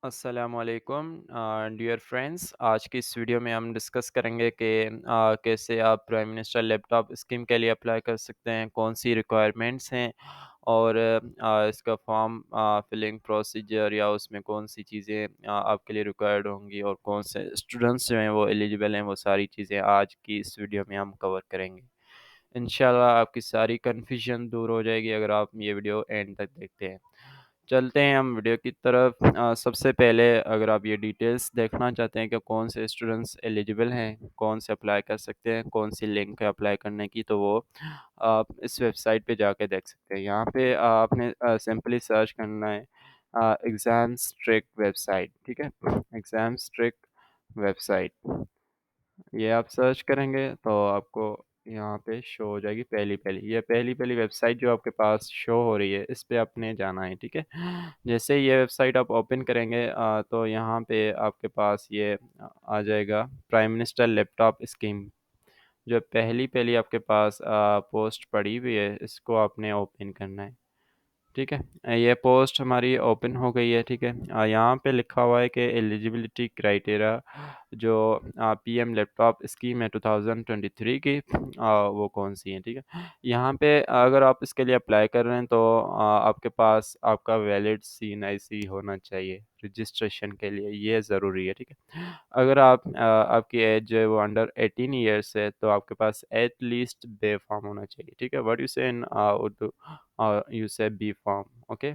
असलकुम dear friends. आज की इस वीडियो में हम डिस्कस करेंगे कि कैसे आप प्राइम मिनिस्टर लैपटॉप स्कीम के लिए अप्लाई कर सकते हैं, कौन सी रिक्वायरमेंट्स हैं और इसका फॉर्म फिलिंग प्रोसीजर या उसमें कौन सी चीज़ें आपके लिए रिक्वायर्ड होंगी और कौन से स्टूडेंट्स जो हैं वो एलिजिबल हैं। वो सारी चीज़ें आज की इस वीडियो में हम कवर करेंगे। इंशाल्लाह आपकी सारी कन्फ्यूजन दूर हो जाएगी अगर आप ये वीडियो एंड तक देखते हैं। चलते हैं हम वीडियो की तरफ। सबसे पहले अगर आप ये डिटेल्स देखना चाहते हैं कि कौन से स्टूडेंट्स एलिजिबल हैं, कौन से अप्लाई कर सकते हैं, कौन सी लिंक है अप्लाई करने की, तो वो आप इस वेबसाइट पे जाके देख सकते हैं। यहाँ पे आपने सिंपली सर्च करना है एग्ज़ाम स्ट्रिक वेबसाइट, ठीक है? एग्ज़ाम स्ट्रिक वेबसाइट। ये आप सर्च करेंगे तो आपको यहाँ पे शो हो जाएगी पहली-पहली वेबसाइट जो आपके पास शो हो रही है, इस पे आपने जाना है, ठीक है? जैसे ही ये वेबसाइट आप ओपन करेंगे तो यहाँ पे आपके पास ये आ जाएगा प्राइम मिनिस्टर लैपटॉप स्कीम। जो पहली-पहली आपके पास पोस्ट पड़ी हुई है, इसको आपने ओपन करना है। ठीक है। ये पोस्ट हमारी ओपन हो गई है, ठीक है। यहाँ पे लिखा हुआ है कि एलिजिबिलिटी क्राइटेरिया जो पीएम लैपटॉप स्कीम है 2023 की, वो कौन-सी है, ठीक है। यहाँ पे अगर आप इसके लिए अप्लाई कर रहे हैं तो आपके पास आपका वैलिड सीएनआईसी होना चाहिए रजिस्ट्रेशन के लिए, ये ज़रूरी है, ठीक है। अगर आपकी एज जो है वो अंडर 18 ईयर्स है तो आपके पास एट लीस्ट बे फॉर्म होना चाहिए, ठीक है। व्हाट यू से इन उर्दू यू से बी फॉर्म, ओके।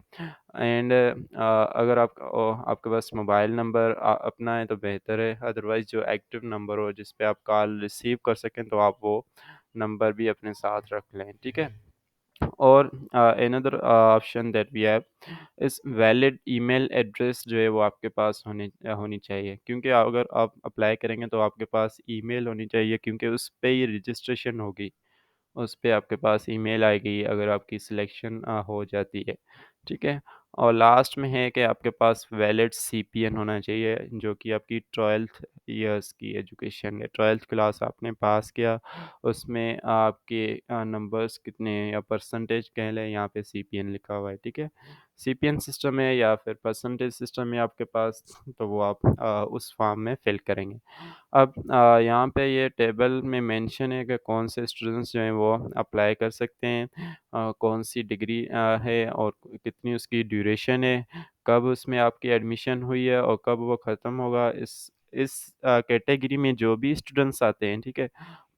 एंड अगर आपके पास मोबाइल नंबर अपना है तो बेहतर है, अदरवाइज़ जो एक्टिव नंबर हो जिस पे आप कॉल रिसीव कर सकें तो आप वो नंबर भी अपने साथ रख लें, ठीक है। और another option that we have is valid email address जो है वो आपके पास होनी चाहिए, क्योंकि अगर आप अप्लाई करेंगे तो आपके पास ईमेल होनी चाहिए, क्योंकि उस पे ही रजिस्ट्रेशन होगी। उस पे आपके पास ईमेल आएगी अगर आपकी सिलेक्शन हो जाती है, ठीक है। और लास्ट में है कि आपके पास वैलिड सीपीएन होना चाहिए, जो कि आपकी 12th ईयर्स की एजुकेशन है, 12th क्लास आपने पास किया, उसमें आपके नंबर्स कितने हैं या परसेंटेज कह लें, यहाँ पे सीपीएन लिखा हुआ है, ठीक है। सीपीएन सिस्टम है या फिर परसेंटेज सिस्टम है आपके पास, तो वो आप उस फॉर्म में फिल करेंगे। अब यहाँ पे ये टेबल में मेंशन है कि कौन से स्टूडेंट्स जो हैं वो अप्लाई कर सकते हैं, कौन सी डिग्री है और कितनी उसकी ड्यूरेशन है, कब उसमें आपकी एडमिशन हुई है और कब वो ख़त्म होगा। इस कैटेगरी में जो भी स्टूडेंट्स आते हैं, ठीक है,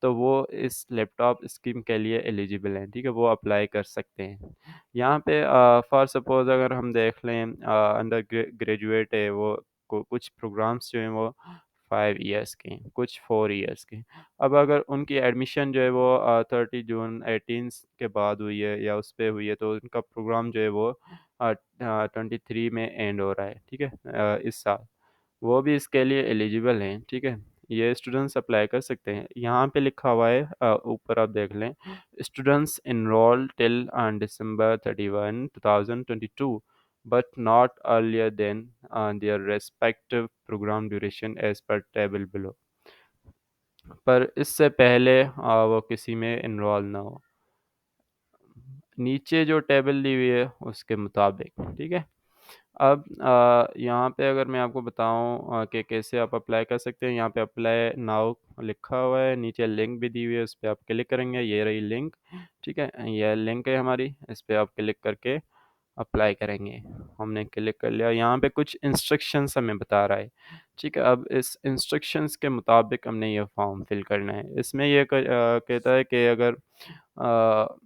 तो वो इस लैपटॉप स्कीम के लिए एलिजिबल हैं, ठीक है, वो अप्लाई कर सकते हैं। यहाँ पे फॉर सपोज़ अगर हम देख लें अंडर ग्रेजुएट है वो, कुछ प्रोग्राम्स जो हैं वो 5 इयर्स के हैं, कुछ 4 इयर्स के हैं। अब अगर उनकी एडमिशन जो है वो 30 जून 18 के बाद हुई है या उस पे हुई है, तो उनका प्रोग्राम जो है वो 23 में एंड हो रहा है, ठीक है, इस साल। वो भी इसके लिए एलिजिबल हैं, ठीक है। ये स्टूडेंट्स अप्लाई कर सकते हैं। यहाँ पे लिखा हुआ है ऊपर आप देख लें, students enrolled till December 31, 2022 but not earlier than their respective program duration as per table below। पर इससे पहले वो किसी में एनरोल ना हो, नीचे जो टेबल दी हुई है उसके मुताबिक, ठीक है। अब यहाँ पे अगर मैं आपको बताऊँ कि कैसे आप अप्लाई कर सकते हैं, यहाँ पे अप्लाई नाउ लिखा हुआ है, नीचे लिंक भी दी हुई है, उस पे आप क्लिक करेंगे, ये रही लिंक, ठीक है। ये लिंक है हमारी, इस पे आप क्लिक करके अप्लाई करेंगे। हमने क्लिक कर लिया, यहाँ पे कुछ इंस्ट्रक्शंस हमें बता रहा है, ठीक है। अब इस इंस्ट्रक्शंस के मुताबिक हमने ये फॉर्म फिल करना है। इसमें ये कहता है कि अगर अ,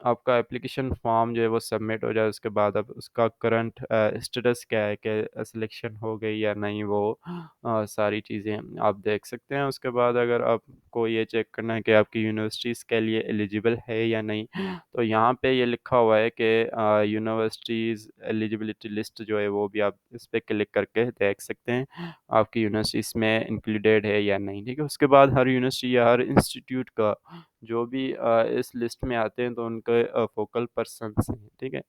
आपका एप्लीकेशन फॉर्म जो है वो सबमिट हो जाए, उसके बाद अब उसका करंट स्टेटस क्या है कि सिलेक्शन हो गई या नहीं, वो सारी चीज़ें आप देख सकते हैं। उसके बाद अगर आपको ये चेक करना है कि आपकी यूनिवर्सिटी इसके लिए एलिजिबल है या नहीं, तो यहाँ पे ये लिखा हुआ है कि यूनिवर्सिटीज़ एलिजिबिलिटी लिस्ट जो है वो भी आप इस पे क्लिक करके देख सकते हैं, आपकी यूनिवर्सिटी इसमें इंक्लूडेड है या नहीं, ठीक है। उसके बाद हर यूनिवर्सिटी या हर इंस्टीट्यूट का जो भी इस लिस्ट में आते हैं तो उनके फोकल पर्सन्स हैं, ठीक है।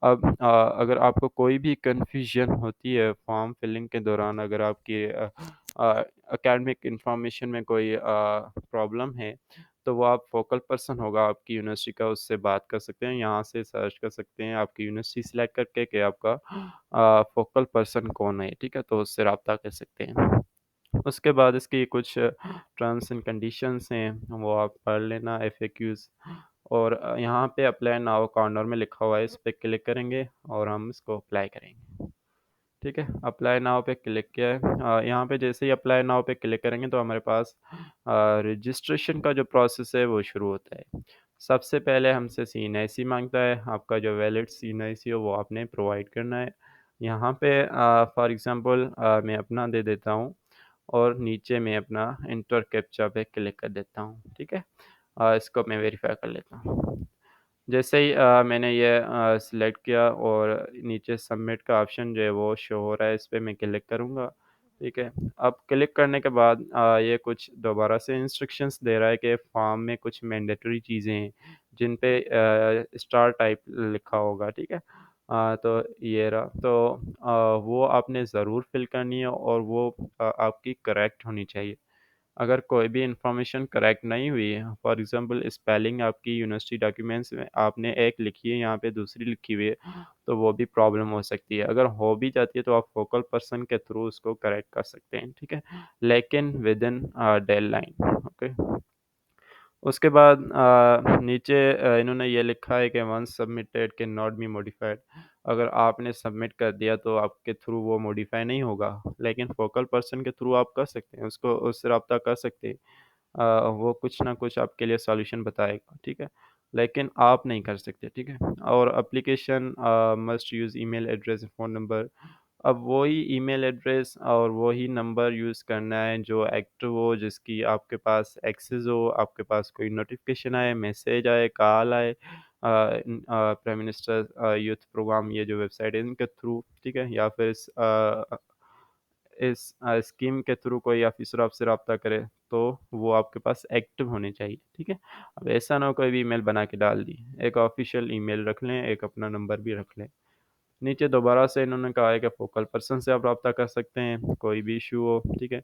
अब अगर आपको कोई भी कन्फ्यूजन होती है फॉर्म फिलिंग के दौरान, अगर आपकी एकेडमिक इंफॉर्मेशन में कोई प्रॉब्लम है, तो वो आप फ़ोकल पर्सन होगा आपकी यूनिवर्सिटी का, उससे बात कर सकते हैं। यहाँ से सर्च कर सकते हैं आपकी यूनिवर्सिटी सिलेक्ट करके कि आपका फ़ोकल पर्सन कौन है, ठीक है? तो उससे राब्ता कर सकते हैं। उसके बाद इसकी कुछ टर्म्स एंड कंडीशंस हैं, वो आप पढ़ लेना एफएक्यूज़। और यहाँ पे अप्लाई नाउ कॉर्नर में लिखा हुआ है, इस पे क्लिक करेंगे और हम इसको अप्लाई करेंगे। ठीक है, अप्लाई नाउ पे क्लिक किया है। यहाँ पे जैसे ही अप्लाई नाउ पे क्लिक करेंगे तो हमारे पास रजिस्ट्रेशन का जो प्रोसेस है वो शुरू होता है। सबसे पहले हमसे सीएनआईसी माँगता है, आपका जो वैलिड सीएनआईसी हो वो आपने प्रोवाइड करना है। यहाँ पे फॉर एग्ज़ाम्पल मैं अपना दे देता हूँ और नीचे मैं अपना एंटर कैप्चा पे क्लिक कर देता हूँ, ठीक है? इसको मैं वेरीफ़ाई कर लेता हूँ। जैसे ही मैंने ये सिलेक्ट किया और नीचे सबमिट का ऑप्शन जो है वो शो हो रहा है, इस पे मैं क्लिक करूँगा, ठीक है। अब क्लिक करने के बाद ये कुछ दोबारा से इंस्ट्रक्शंस दे रहा है कि फॉर्म में कुछ मैंडेटरी चीज़ें हैं, जिन पे स्टार टाइप लिखा होगा, ठीक है। तो ये रहा, तो वो आपने ज़रूर फिल करनी है और वो आपकी करेक्ट होनी चाहिए। अगर कोई भी इन्फॉर्मेशन करेक्ट नहीं हुई है, फॉर एग्ज़ाम्पल स्पेलिंग आपकी यूनिवर्सिटी डॉक्यूमेंट्स में आपने एक लिखी है, यहाँ पे दूसरी लिखी हुई है, तो वो भी प्रॉब्लम हो सकती है। अगर हो भी जाती है तो आप फोकल पर्सन के थ्रू उसको करेक्ट कर सकते हैं, ठीक है? लेकिन विदिन डेडलाइन, ओके? उसके बाद नीचे इन्होंने ये लिखा है कि once submitted can not be modified. अगर आपने सबमिट कर दिया तो आपके थ्रू वो मॉडिफाई नहीं होगा, लेकिन फोकल पर्सन के थ्रू आप कर सकते हैं, उसको उससे रब्ता कर सकते हैं। वो कुछ ना कुछ आपके लिए सॉल्यूशन बताएगा, ठीक है? लेकिन आप नहीं कर सकते, ठीक है? और application must use email address, phone number. अब वही ईमेल एड्रेस और वही नंबर यूज़ करना है जो एक्टिव हो, जिसकी आपके पास एक्सेस हो, आपके पास कोई नोटिफ़िकेशन आए, मैसेज आए, कॉल आए प्राइम मिनिस्टर यूथ प्रोग्राम, ये जो वेबसाइट है इनके थ्रू, ठीक है? या फिर इस स्कीम के थ्रू कोई ऑफ़िसर आपसे राब्ता करे, तो वो आपके पास एक्टिव होने चाहिए, ठीक है? अब ऐसा ना हो कोई भी ईमेल बना के डाल दी। एक ऑफ़िशियल ईमेल रख लें, एक अपना नंबर भी रख लें। नीचे दोबारा से इन्होंने कहा है कि फ़ोकल पर्सन से आप राब्ता कर सकते हैं, कोई भी इश्यू हो, ठीक है?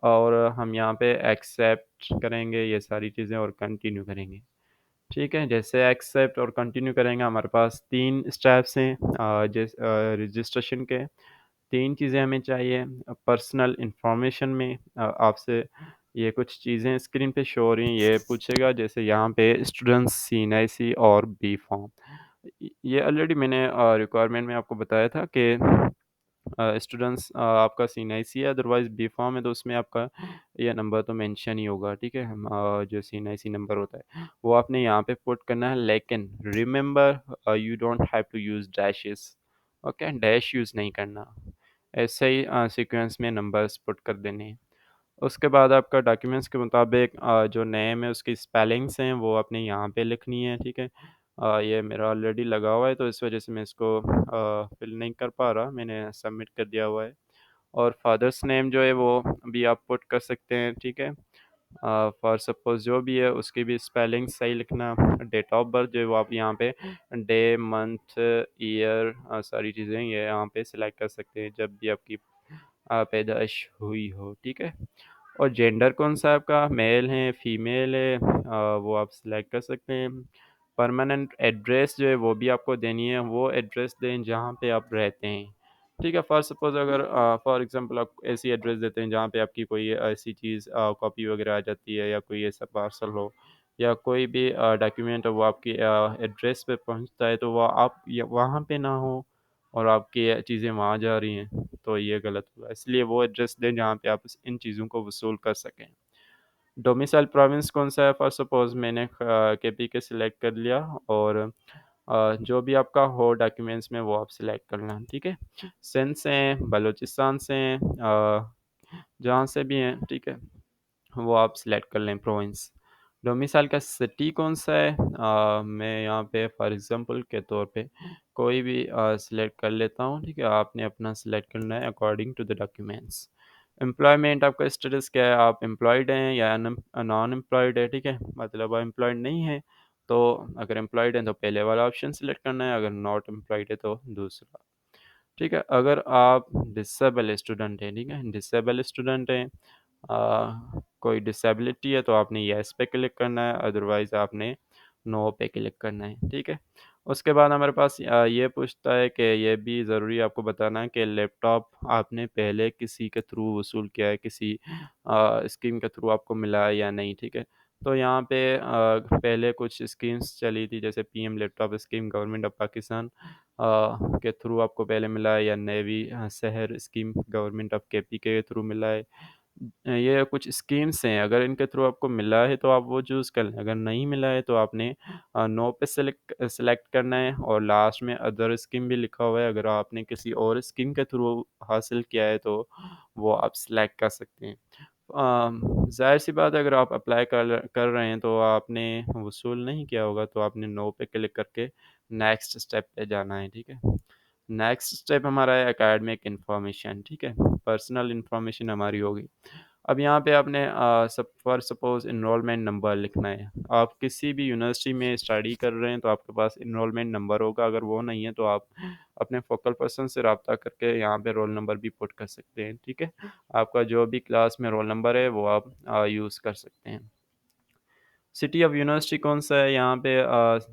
और हम यहाँ पे एक्सेप्ट करेंगे ये सारी चीज़ें और कंटिन्यू करेंगे, ठीक है? जैसे एक्सेप्ट और कंटिन्यू करेंगे हमारे पास 3 स्टेप्स हैं रजिस्ट्रेशन के। 3 चीज़ें हमें चाहिए पर्सनल इन्फॉर्मेशन में आपसे ये कुछ चीज़ें स्क्रीन पे शो हो रही हैं, ये पूछेगा जैसे यहाँ पे स्टूडेंट्स सीएनआईसी और बी फॉर्म। ये ऑलरेडी मैंने रिक्वायरमेंट में आपको बताया था कि स्टूडेंट्स आपका सीएनआईसी है, अदरवाइज़ बी फॉर्म है तो उसमें आपका ये नंबर तो मेंशन ही होगा, ठीक है? जो सीएनआईसी नंबर होता है, वो आपने यहाँ पे पुट करना है, लेकिन remember you don't have to use dashes, okay? Dash use नहीं करना। ऐसे ही सीक्वेंस में नंबर्स पुट कर देने हैं। उसके बाद आपका डॉक्यूमेंट्स के मुताबिक जो नेम है उसकी स्पेलिंग्स हैं वो आपने यहाँ पे लिखनी है, ठीक है? ये मेरा ऑलरेडी लगा हुआ है तो इस वजह से मैं इसको फिल नहीं कर पा रहा, मैंने सबमिट कर दिया हुआ है। और फादर्स नेम जो है वो भी आप पुट कर सकते हैं, ठीक है? फॉर सपोज़ जो भी है उसकी भी स्पेलिंग सही लिखना। डेट ऑफ बर्थ जो है वो आप यहाँ पे डे, मंथ, ईयर सारी चीज़ें ये यहाँ पे सिलेक्ट कर सकते हैं जब भी आपकी पैदाइश हुई हो, ठीक है? और जेंडर कौन-सा है आपका, मेल है, फीमेल है वो आप सिलेक्ट कर सकते हैं। परमानेंट एड्रेस जो है वो भी आपको देनी है, वो एड्रेस दें जहाँ पे आप रहते हैं। ठीक है, फॉर सपोज़ अगर फॉर एग्ज़ाम्पल आप ऐसी एड्रेस देते हैं जहाँ पे आपकी कोई ऐसी चीज़ कॉपी वग़ैरह आ जाती है या कोई ऐसा पार्सल हो या कोई भी डॉक्यूमेंट हो वो आपकी एड्रेस पे पहुँचता है तो वो आप य वहाँ पे ना हो और आपकी चीज़ें वहाँ जा रही हैं, तो ये गलत हुआ। इसलिए वो एड्रेस दें जहाँ पे आप इन चीज़ों को वसूल कर सकें। डोमिसाइल प्रोविंस कौन-सा है, फॉर सपोज़ मैंने केपीके सिलेक्ट कर लिया और जो भी आपका हो डॉक्यूमेंट्स में वो आप सिलेक्ट करना, ठीक है? सिंध से हैं, बलूचिस्तान से हैं जहाँ से भी हैं, ठीक है? वो आप सिलेक्ट कर लें प्रोविंस। डोमिसाइल का सिटी कौन-सा है मैं यहाँ पे फॉर एग्ज़ाम्पल के तौर पे कोई भी सिलेक्ट कर लेता हूँ, ठीक है? आपने अपना सिलेक्ट करना है according to the documents. Employment आपका स्टेटस क्या है? आप एम्प्लॉयड हैं या नॉन एम्प्लॉयड है, ठीक है? मतलब आप एम्प्लॉयड नहीं हैं, तो अगर एम्प्लॉयड हैं तो पहले वाला ऑप्शन सिलेक्ट करना है, अगर नॉट एम्प्लॉयड है तो दूसरा, ठीक है? अगर आप डिसेबल स्टूडेंट हैं, ठीक है? डिसेबल स्टूडेंट हैं कोई डिसेबिलिटी है तो आपने येस पे क्लिक करना है, अदरवाइज़ आपने नो पे क्लिक करना है, ठीक है? उसके बाद हमारे पास ये पूछता है कि ये भी ज़रूरी है आपको बताना है कि लैपटॉप आपने पहले किसी के थ्रू वसूल किया है, किसी स्कीम के थ्रू आपको मिला है या नहीं, ठीक है? तो यहाँ पे पहले कुछ स्कीम्स चली थी जैसे PM laptop scheme government of Pakistan के थ्रू आपको पहले मिला है या नेवी शहर स्कीम गवर्नमेंट ऑफ केपी के थ्रू मिला है। ये कुछ स्कीम्स हैं, अगर इनके थ्रू आपको मिला है तो आप वो चूज़ कर लें, अगर नहीं मिला है तो आपने नो पे सेलेक्ट करना है और लास्ट में अदर स्कीम भी लिखा हुआ है, अगर आपने किसी और स्कीम के थ्रू हासिल किया है तो वो आप सेलेक्ट कर सकते हैं। ज़ाहिर-सी बात है अगर आप अप्लाई कर रहे हैं तो आपने वसूल नहीं किया होगा तो आपने नो पे क्लिक करके नेक्स्ट स्टेप पे जाना है, ठीक है? नेक्स्ट स्टेप हमारा है एकेडमिक इन्फॉर्मेशन, ठीक है? पर्सनल इन्फॉर्मेशन हमारी होगी। अब यहाँ पे आपने फॉर सपोज़ एनरोलमेंट नंबर लिखना है। आप किसी भी यूनिवर्सिटी में स्टडी कर रहे हैं तो आपके पास एनरोलमेंट नंबर होगा, अगर वो नहीं है तो आप अपने फ़ोकल पर्सन से राब्ता करके यहाँ पे रोल नंबर भी पुट कर सकते हैं, ठीक है? आपका जो भी क्लास में रोल नंबर है वो आप यूज़ कर सकते हैं। सिटी ऑफ यूनिवर्सिटी कौन-सा है यहाँ पे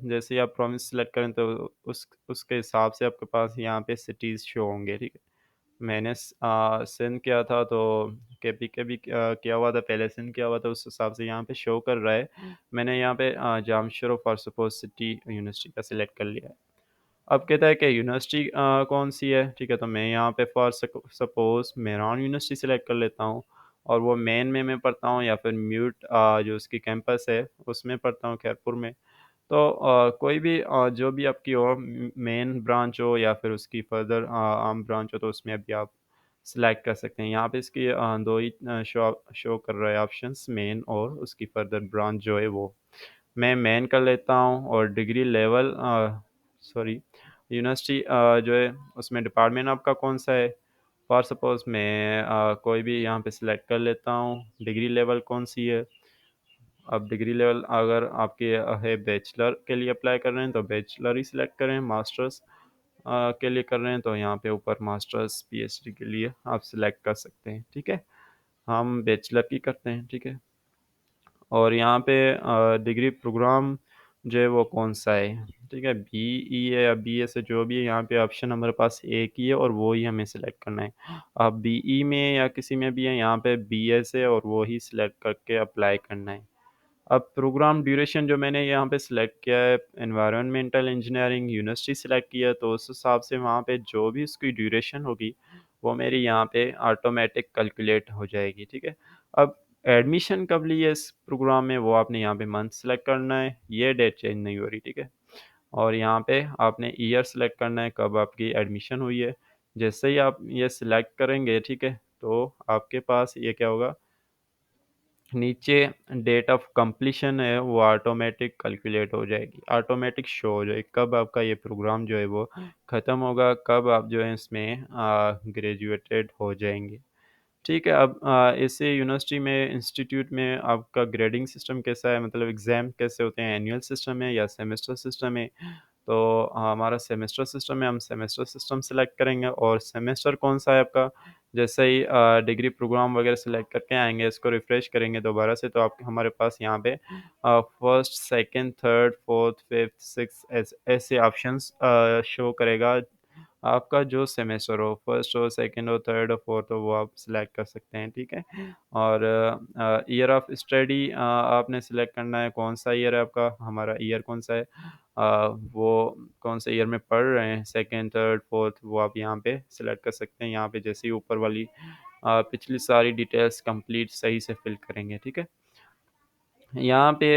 जैसे ही आप प्रोविंस सेलेक्ट करें तो उसके हिसाब से आपके पास यहाँ पे सिटीज़ शो होंगे, ठीक है? मैंने सिंध किया था तो केपी के भी किया हुआ था, पहले सिंध किया हुआ था, उस हिसाब से यहाँ पे शो कर रहा है। मैंने यहाँ पे Jamshoro for suppose city university का सिलेक्ट कर लिया है। अब कहता है कि यूनिवर्सिटी कौन-सी है, ठीक है? तो मैं यहाँ पे for suppose Meerut university select कर लेता हूँ और वो मेन में मैं पढ़ता हूँ या फिर म्यूट जो उसकी कैंपस है, उसमें पढ़ता हूँ खैरपुर में। तो कोई भी जो भी आपकी हो मेन ब्रांच हो या फिर उसकी फर्दर आर्म ब्रांच हो तो उसमें अभी आप सिलेक्ट कर सकते हैं। यहाँ पे इसकी 2 ही शो कर रहा है ऑप्शंस मेन और उसकी फर्दर ब्रांच जो है वो। मैं मेन कर लेता हूँ और डिग्री लेवल सॉरी यूनिवर्सिटी जो है उसमें डिपार्टमेंट आपका कौन-सा है? फॉर सपोज़ मैं कोई भी यहाँ पे सिलेक्ट कर लेता हूँ, डिग्री लेवल कौन-सी है? अब डिग्री लेवल अगर आपके है बैचलर के लिए अप्लाई कर रहे हैं तो बैचलर ही सिलेक्ट करें, मास्टर्स के लिए कर रहे हैं तो यहाँ पे ऊपर मास्टर्स, पीएचडी के लिए आप सिलेक्ट कर सकते हैं, ठीक है? हम बैचलर की करते हैं, ठीक है? और यहाँ पे डिग्री प्रोग्राम जो है वो कौन-सा है, ठीक है? बीई है या बीएस है जो भी है यहाँ पे ऑप्शन हमारे पास एक ही है और वो ही हमें सिलेक्ट करना है। आप बीई में या किसी में भी हैं यहाँ पे बीएस है और वो ही सिलेक्ट करके अप्लाई करना है। अब प्रोग्राम ड्यूरेशन जो मैंने यहाँ पे सिलेक्ट किया है एनवायरनमेंटल इंजीनियरिंग यूनिवर्सिटी सिलेक्ट किया है तो उस हिसाब से वहाँ पे जो भी उसकी ड्यूरेशन होगी वो मेरी यहाँ पे ऑटोमेटिक कैलकुलेट हो जाएगी, ठीक है? अब एडमिशन कब ली है इस प्रोग्राम में वो आपने यहाँ पे मंथ सेलेक्ट करना है, ये डेट चेंज नहीं हो रही, ठीक है? और यहाँ पे आपने ईयर सेलेक्ट करना है कब आपकी एडमिशन हुई है। जैसे ही आप ये सिलेक्ट करेंगे, ठीक है? तो आपके पास ये क्या होगा नीचे डेट ऑफ कंप्लीशन है वो ऑटोमेटिक कैलकुलेट हो जाएगी, ऑटोमेटिक शो हो जाएगी कब आपका ये प्रोग्राम जो है वो ख़त्म होगा, कब आप जो है इसमें ग्रेजुएटेड हो जाएँगे। ठीक है, अब ऐसे यूनिवर्सिटी में इंस्टीट्यूट में आपका ग्रेडिंग सिस्टम कैसा है मतलब एग्ज़ाम कैसे होते हैं, एनुअल सिस्टम है या सेमेस्टर सिस्टम है? तो हमारा सेमेस्टर सिस्टम है, हम सेमेस्टर सिस्टम सेलेक्ट करेंगे और सेमेस्टर कौन-सा है आपका? जैसे ही डिग्री प्रोग्राम वगैरह सेलेक्ट करके आएँगे, इसको रिफ्रेश करेंगे दोबारा से तो आप हमारे पास यहाँ पे first, second, third, fourth, fifth, sixth ऐसे ऑप्शंस शो करेगा। आपका जो सेमेस्टर हो, फर्स्ट हो, सेकंड हो, थर्ड हो, फोर्थ हो, वो आप सिलेक्ट कर सकते हैं, ठीक है? और ईयर ऑफ स्टडी आपने सिलेक्ट करना है, कौन-सा ईयर है आपका? हमारा ईयर कौन-सा है? वो कौन से ईयर में पढ़ रहे हैं, सेकंड, थर्ड, फोर्थ वो आप यहाँ पे सिलेक्ट कर सकते हैं। यहाँ पे जैसे ही ऊपर वाली पिछली सारी डिटेल्स कंप्लीट सही से फिल करेंगे, ठीक है? यहाँ पे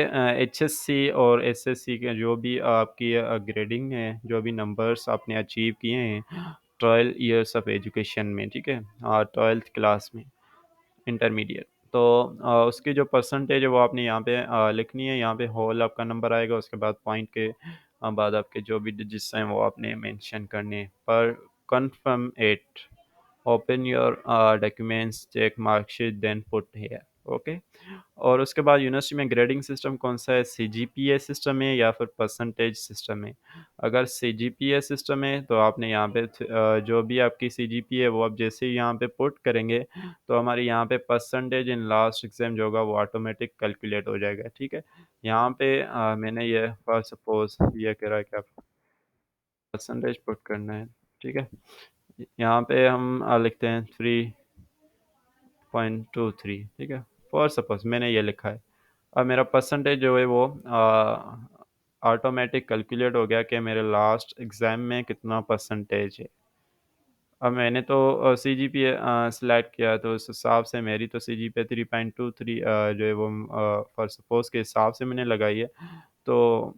एचएससी और एसएससी के जो भी आपकी ग्रेडिंग है, जो भी नंबर्स आपने अचीव किए हैं 12 इयर्स ऑफ एजुकेशन में, ठीक है? 12th क्लास में, इंटरमीडिएट। तो उसकी जो परसेंटेज है वो आपने यहाँ पे लिखनी है, यहाँ पे होल आपका नंबर आएगा, उसके बाद पॉइंट के बाद आपके जो भी डिजिट्स हैं वो आपने मेंशन करने हैं। पर confirm it, open your documents, check marksheet, then put here. Okay. और उसके बाद यूनिवर्सिटी में ग्रेडिंग सिस्टम कौन-सा है, सीजीपीए सिस्टम है या फिर परसेंटेज सिस्टम है? अगर सीजीपीए सिस्टम है तो आपने यहाँ पे जो भी आपकी सीजीपीए है वो आप जैसे ही यहाँ पे पुट करेंगे, तो हमारे यहाँ पे परसेंटेज इन लास्ट एग्ज़ाम जो होगा वो ऑटोमेटिक कैलकुलेट हो जाएगा, ठीक है? यहाँ पे मैंने ये फॉर सपोज़ ये कह रहा है कि आप परसेंटेज पुट करना है, ठीक है? यहाँ पे हम लिखते हैं 3.23, ठीक है? फॉर सपोज़ मैंने ये लिखा है। अब मेरा परसेंटेज जो है वो ऑटोमेटिक कैलकुलेट हो गया कि मेरे लास्ट एग्ज़ाम में कितना परसेंटेज है। अब मैंने तो सीजीपीए सिलेक्ट किया तो उस हिसाब से मेरी तो सीजीपीए 3.23 जो है वो फॉर सपोज़ के हिसाब से मैंने लगाई है, तो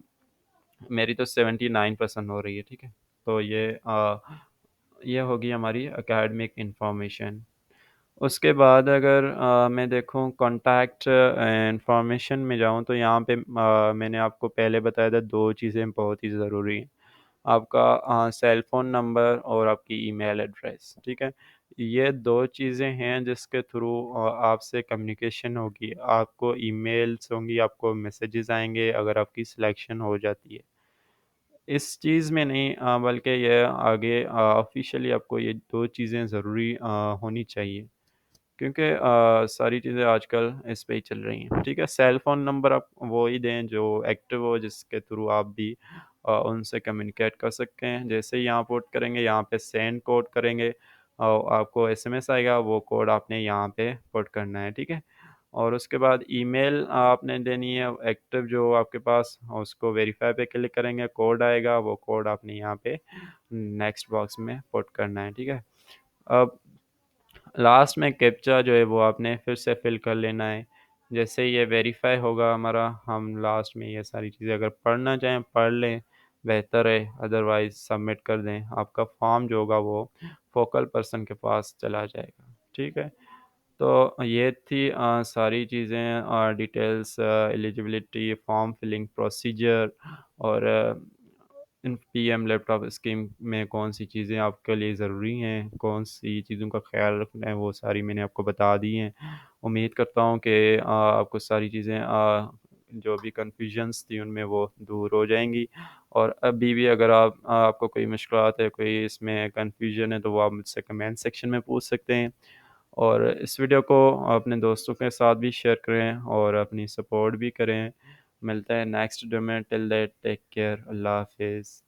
मेरी तो 79% हो रही है, ठीक है? तो ये होगी हमारी एकेडमिक इन्फॉर्मेशन। उसके बाद अगर मैं देखूँ कॉन्टैक्ट इन्फॉर्मेशन में जाऊँ तो यहाँ पे मैंने आपको पहले बताया था 2 चीज़ें बहुत ही ज़रूरी हैं। आपका सेल फ़ोन नंबर और आपकी ईमेल एड्रेस, ठीक है? ये 2 चीज़ें हैं जिसके थ्रू आपसे कम्युनिकेशन होगी। आपको ईमेल्स होंगी, आपको मैसेजेस आएँगे अगर आपकी सिलेक्शन हो जाती है। इस चीज़ में नहीं बल्कि ये आगे ऑफ़िशियली आपको ये 2 चीज़ें ज़रूरी होनी चाहिए। क्योंकि सारी चीज़ें आजकल इस पे ही चल रही हैं, ठीक है? सेल फ़ोन नंबर आप वो ही दें जो एक्टिव हो, जिसके थ्रू आप भी उनसे कम्युनिकेट कर सकते हैं। जैसे ही यहाँ पुट करेंगे, यहाँ पे सेंड कोड करेंगे आपको एसएमएस आएगा, वो कोड आपने यहाँ पे पुट करना है, ठीक है? और उसके बाद ईमेल आपने देनी है एक्टिव जो आपके पास, उसको वेरीफ़ाई पे क्लिक करेंगे, कोड आएगा, वो कोड आपने यहाँ पे नेक्स्ट बॉक्स में पुट करना है, ठीक है? अब लास्ट में कैप्चा जो है वो आपने फिर से फिल कर लेना है। जैसे ये वेरीफ़ाई होगा हमारा, हम लास्ट में ये सारी चीज़ें अगर पढ़ना चाहें पढ़ लें, बेहतर है, अदरवाइज़ सबमिट कर दें। आपका फॉर्म जो होगा वो फ़ोकल पर्सन के पास चला जाएगा, ठीक है? तो ये थी सारी चीज़ें details, eligibility, form filling procedure और इन पीएम लैपटॉप स्कीम में कौन-सी चीज़ें आपके लिए ज़रूरी हैं, कौन-सी चीज़ों का ख़्याल रखना है, वो सारी मैंने आपको बता दी हैं। उम्मीद करता हूँ कि आपको सारी चीज़ें जो भी कन्फ्यूजन्स थी उनमें वो दूर हो जाएँगी और अभी भी अगर आपको कोई मुश्किलात है, कोई इसमें कन्फ्यूजन है, तो वो आप मुझसे कमेंट सेक्शन में पूछ सकते हैं। और इस वीडियो को अपने दोस्तों के साथ भी शेयर करें और अपनी सपोर्ट भी करें। मिलते हैं नेक्स्ट वीडियो में, टिल दैट टेक केयर, अल्लाह हाफ़िज़।